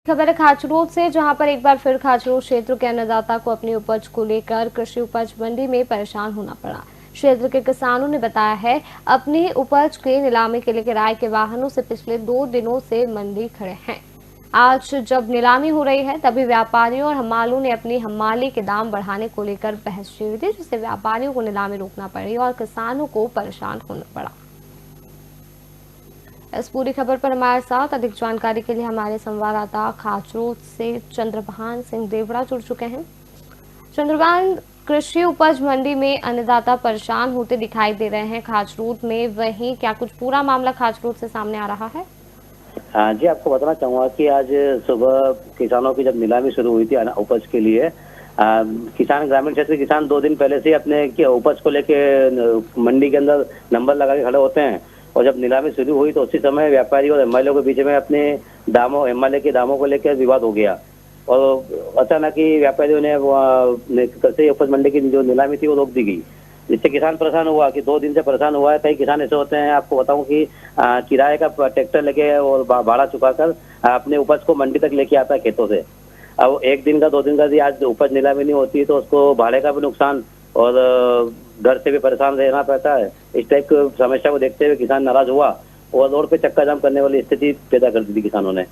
खबर है खाचरोद से, जहां पर एक बार फिर खाचरोद क्षेत्र के अन्नदाता को अपनी उपज को लेकर कृषि उपज मंडी में परेशान होना पड़ा। क्षेत्र के किसानों ने बताया है अपनी उपज के नीलामी के लिए किराए के वाहनों से पिछले 2 दिनों से मंडी खड़े हैं। आज जब नीलामी हो रही है तभी व्यापारियों और हमालों ने अपनी हमाली के दाम बढ़ाने को लेकर बहस छेड़ दी, जिससे व्यापारियों को नीलामी रोकना पड़ी और किसानों को परेशान होना पड़ा। इस पूरी खबर पर हमारे साथ अधिक जानकारी के लिए हमारे संवाददाता खाचरोद से चंद्रभान सिंह देवड़ा जुड़ चुके हैं। चंद्रभान, कृषि उपज मंडी में अन्नदाता परेशान होते दिखाई दे रहे हैं खाचरोद में, वहीं क्या कुछ पूरा मामला खाचरोद से सामने आ रहा है? हाँ जी, आपको बताना चाहूंगा कि आज सुबह किसानों की जब नीलामी शुरू हुई थी उपज के लिए, किसान ग्रामीण क्षेत्र के किसान 2 दिन पहले से अपने उपज को लेके मंडी के अंदर नंबर लगा के खड़े होते हैं। और जब नीलामी शुरू हुई तो उसी समय व्यापारी और एमएलए के बीच में अपने दामों एमएलए के दामों को लेकर विवाद हो गया और अचानक ही व्यापारियों ने कृषि उपज मंडी की जो नीलामी थी वो रोक दी गई, जिससे किसान परेशान हुआ कि 2 दिन से परेशान हुआ है। कई किसान ऐसे होते हैं, आपको बताऊं कि किराए का ट्रैक्टर लेके और भाड़ा चुकाकर अपने उपज को मंडी तक लेके आता है खेतों से। अब 1 दिन का 2 दिन का यदि आज उपज नीलामी नहीं होती तो उसको भाड़े का भी नुकसान और घर से भी परेशान रहना पड़ता है। इस टाइप की समस्या को देखते हुए किसान नाराज हुआ और रोड पे चक्का जाम करने वाली स्थिति पैदा कर दी थी किसानों ने।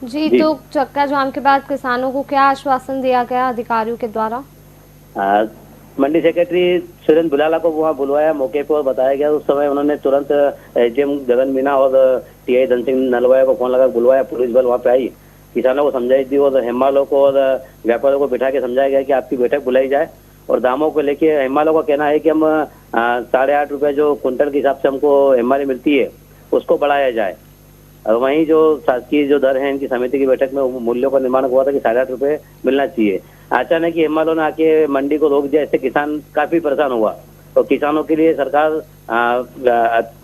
जी, तो चक्का जाम के बाद किसानों को क्या आश्वासन दिया गया अधिकारियों के द्वारा? मंडी सेक्रेटरी सुरेंद्र बुलाला को वहाँ बुलवाया मौके पर और बताया गया। उस समय उन्होंने तुरंत एसडीएम गगन मीना और टीआई धन सिंह नलवाया को फोन लगा बुलवाया। पुलिस बल वहाँ पे आई, किसानों को समझाई दी और हेमालों को और व्यापारियों को बिठा के समझाया गया कि आपकी बैठक बुलाई जाए और दामों को लेके हेमालों का कहना है कि हम 8.5 रुपये जो कुंटल के हिसाब से हमको हेमाली मिलती है उसको बढ़ाया जाए। और वहीं जो शासकीय जो दर है इनकी समिति की बैठक में मूल्यों का निर्माण हुआ था कि 8.5 रुपये मिलना चाहिए। अचानक ही हेमालों ने आके मंडी को रोक दिया, इससे किसान काफी परेशान हुआ। तो किसानों के लिए सरकार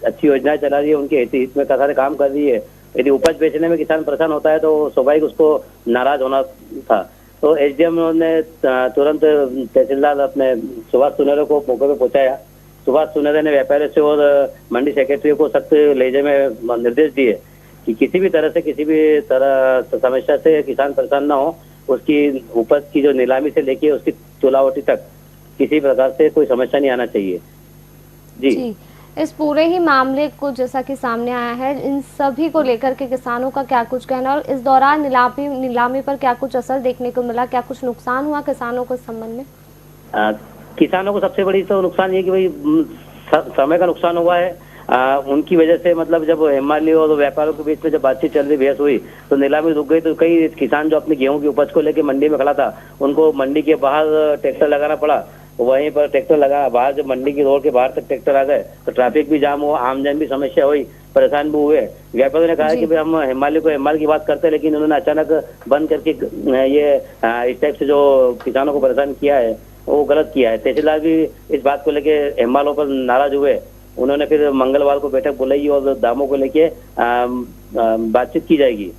अच्छी योजनाएं चला रही है, उनके हित में सारे काम कर रही है। यदि उपज बेचने में किसान परेशान होता है तो स्वाभाविक उसको नाराज होना था। तो एसडीएम ने तुरंत तहसीलदार अपने सुभाष सुनेरे को मौके पर पहुंचाया। सुभाष सुनेरे ने व्यापारियों से और मंडी सेक्रेटरी को सख्त लहजे में निर्देश दिए कि किसी भी तरह से किसी भी तरह समस्या से किसान परेशान ना हो। उसकी उपज की जो नीलामी से लेके उसकी तुलावटी तक किसी प्रकार से कोई समस्या नहीं आना चाहिए। जी। इस पूरे ही मामले को जैसा कि सामने आया है, इन सभी को लेकर के किसानों का क्या कुछ कहना और इस दौरान नीलामी पर क्या कुछ असर देखने को मिला, क्या कुछ नुकसान हुआ किसानों को इस संबंध में? किसानों को सबसे बड़ी तो नुकसान ये कि भाई समय का नुकसान हुआ है। उनकी वजह से मतलब जब हेमाली और व्यापारियों के बीच में जब बातचीत चल रही बहस हुई तो नीलामी रुक गई। तो कई किसान जो अपने गेहूं की उपज को लेकर मंडी में खड़ा था उनको मंडी के बाहर ट्रैक्टर लगाना पड़ा। वहीं पर ट्रैक्टर लगा बाहर, जब मंडी की रोड के बाहर तक ट्रैक्टर आ गए तो ट्रैफिक भी जाम हुआ, आमजन भी समस्या हुई, परेशान भी हुए। व्यापारियों ने कहा कि भाई हम हेमाली की बात करते हैं, लेकिन उन्होंने अचानक बंद करके ये इस टाइप से जो किसानों को परेशान किया है वो गलत किया है। तहसीलदार भी इस बात को लेके हेमालों पर नाराज हुए। उन्होंने फिर मंगलवार को बैठक बुलाई और दामों को लेके बातचीत की जाएगी।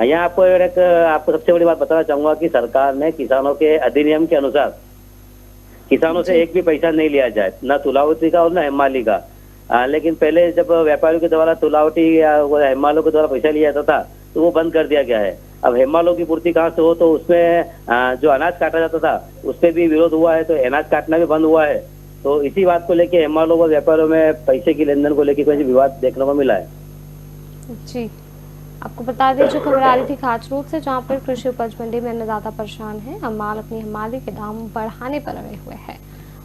यहाँ आपको सबसे बड़ी बात बताना चाहूंगा कि सरकार ने किसानों के अधिनियम के अनुसार किसानों से एक भी पैसा नहीं लिया जाए, न तुलावटी का और न हेमाली का। लेकिन पहले जब व्यापारियों के द्वारा तुलावटी या हेमालों के द्वारा पैसा लिया जाता था तो वो बंद कर दिया गया है। अब हेमालों की पूर्ति कहाँ से हो, तो उसमें जो अनाज काटा जाता था उस पर भी विरोध हुआ है, तो अनाज काटना भी बंद हुआ है। तो इसी बात को लेके हेमालों और व्यापारियों में पैसे की लेन देन को लेकर कोई विवाद देखने को मिला है। जी, आपको बता दें जो खबर आ रही थी खाचरोद से, जहां पर कृषि उपज मंडी में अन्नदाता परेशान है। हमाल अपनी हमाली के दाम बढ़ाने पर अड़े हुए हैं।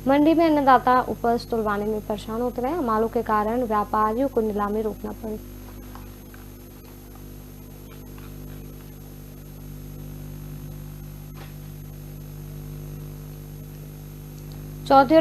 मंडी में अन्नदाता उपज तुलवाने में परेशान होते रहे। हमालों के कारण व्यापारियों को नीलामी रोकना पड़ी। चौथी